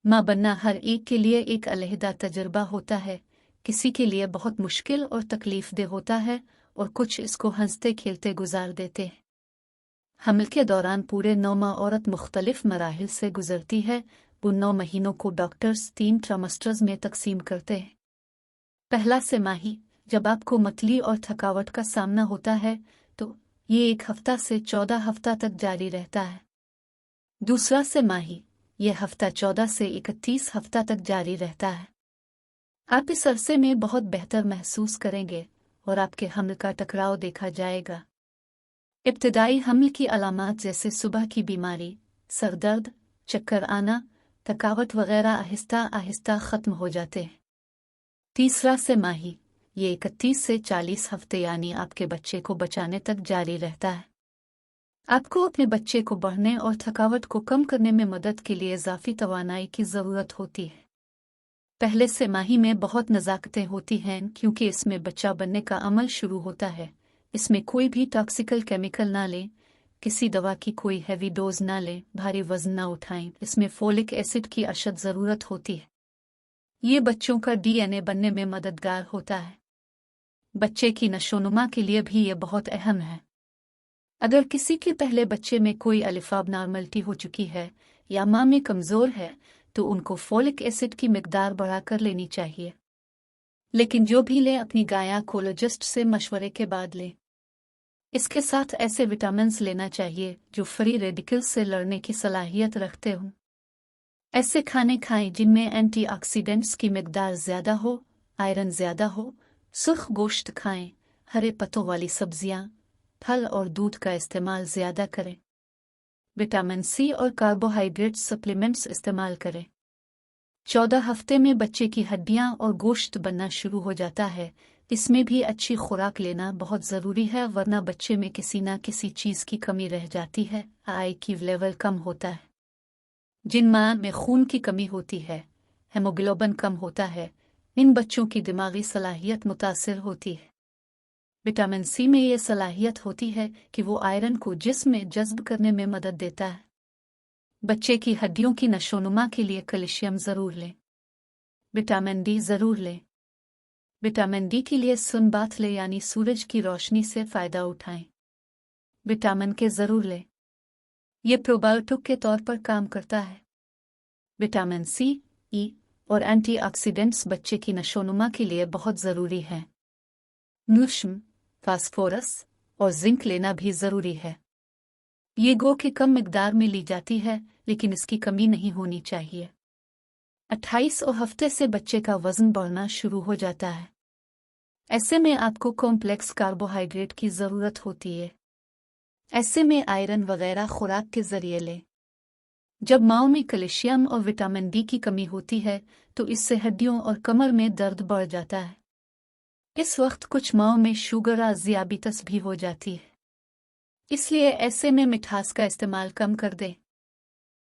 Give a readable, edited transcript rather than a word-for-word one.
माँ बनना हर एक के लिए एक अलहदा तजुर्बा होता है। किसी के लिए बहुत मुश्किल और तकलीफ दे होता है और कुछ इसको हंसते खेलते गुजार देते हैं। हमल के दौरान पूरे 9 माह औरत मुख्तलिफ मराहिल से गुजरती है। उन 9 महीनों को डॉक्टर्स 3 ट्राइमेस्टर्स में तकसीम करते हैं। पहला सेमाही, जब आपको मतली और थकावट का सामना होता है तो ये 1 हफ्ता से 14 हफ्ता तक जारी रहता है। दूसरा सेमाही, यह हफ्ता 14 से 31 हफ्ता तक जारी रहता है। आप इस अरसे में बहुत बेहतर महसूस करेंगे और आपके हमल का टकराव देखा जाएगा। इब्तदाई हमल की अलामात जैसे सुबह की बीमारी, सरदर्द, चक्कर आना, थकावट वगैरह आहिस्ता आहिस्ता ख़त्म हो जाते हैं। तीसरा सेमाही, ये 31 से 40 हफ्ते यानी आपके बच्चे को बचाने तक जारी रहता है। आपको अपने बच्चे को बढ़ने और थकावट को कम करने में मदद के लिए इजाफी तवानाई की ज़रूरत होती है। पहले सेमाही में बहुत नज़ाकतें होती हैं क्योंकि इसमें बच्चा बनने का अमल शुरू होता है। इसमें कोई भी टॉक्सिकल केमिकल ना लें, किसी दवा की कोई हैवी डोज ना लें, भारी वजन ना उठाएं। इसमें फोलिक एसिड की अशद ज़रूरत होती है। ये बच्चों का DNA बनने में मददगार होता है। बच्चे की नशोनुमा के लिए भी ये बहुत अहम है। अगर किसी के पहले बच्चे में कोई अलिफ एबनॉर्मलिटी हो चुकी है या माँ में कमज़ोर है तो उनको फोलिक एसिड की मिकदार बढ़ाकर लेनी चाहिए। लेकिन जो भी लें अपनी गायनेकोलॉजिस्ट से मशवरे के बाद लें। इसके साथ ऐसे विटामिन्स लेना चाहिए जो फ्री रेडिकल्स से लड़ने की सलाहियत रखते हों। ऐसे खाने खाएं जिनमें एंटीऑक्सीडेंट्स की मिकदार ज़्यादा हो, आयरन ज़्यादा हो। सुर्ख गोश्त खाएं, हरे पत्तों वाली सब्जियां, फल और दूध का इस्तेमाल ज़्यादा करें। विटामिन सी और कार्बोहाइड्रेट सप्लीमेंट्स इस्तेमाल करें। 14 हफ्ते में बच्चे की हड्डियां और गोश्त बनना शुरू हो जाता है। इसमें भी अच्छी खुराक लेना बहुत ज़रूरी है, वरना बच्चे में किसी न किसी चीज़ की कमी रह जाती है। आई की लेवल कम होता है। जिन माँ में खून की कमी होती है, हेमोग्लोबिन कम होता है, इन बच्चों की दिमागी सलाहियत मुतासिर होती है। विटामिन सी में ये सलाहियत होती है कि वो आयरन को जिस्म में जज्ब करने में मदद देता है। बच्चे की हड्डियों की नशोनुमा के लिए कैल्शियम ज़रूर लें। विटामिन डी ज़रूर लें। विटामिन डी के लिए सन बाथ लें यानी सूरज की रोशनी से फ़ायदा उठाएं। विटामिन के ज़रूर लें, ये प्रोबायोटिक के तौर पर काम करता है। विटामिन सी, ई और एंटीऑक्सीडेंट्स बच्चे की नशोनुमा के लिए बहुत ज़रूरी हैं। न्यूट्रिशन, फास्फोरस और जिंक लेना भी ज़रूरी है। ये गो की कम मिकदार में ली जाती है, लेकिन इसकी कमी नहीं होनी चाहिए। 28 हफ्ते से बच्चे का वज़न बढ़ना शुरू हो जाता है। ऐसे में आपको कॉम्प्लेक्स कार्बोहाइड्रेट की ज़रूरत होती है। ऐसे में आयरन वगैरह खुराक के ज़रिए लें। जब माँओं में कैल्शियम और विटामिन डी की कमी होती है तो इससे हड्डियों और कमर में दर्द बढ़ जाता है। इस वक्त कुछ माँओं में शुगर और ज़ियाबितस भी हो जाती है। इसलिए ऐसे में मिठास का इस्तेमाल कम कर दें।